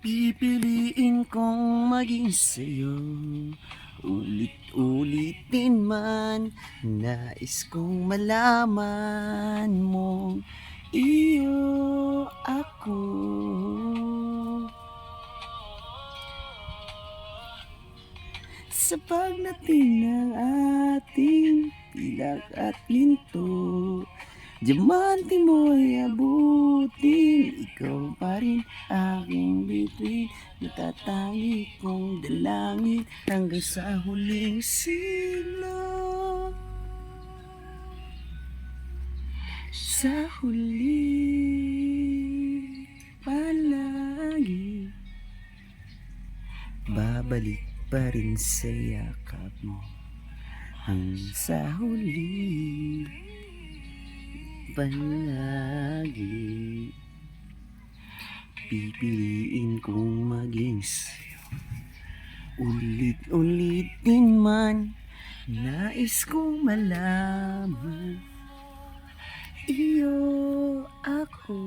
Pipiliin kong maging sa'yo. Ulit-ulitin man, nais kong malaman mo, iyo ako. Sa pagdating ng ating pilak at ginto, diamante mo'y abutin, ikaw pa rin aking bituin, natatangi kong dalangin hanggang sa huling siglo. Sa huli palagi, babalik pa rin sa yakap mo hanggang sa huli palagi. Pipiliin kong maging ulit-ulitin man, nais kong malaman, iyo ako.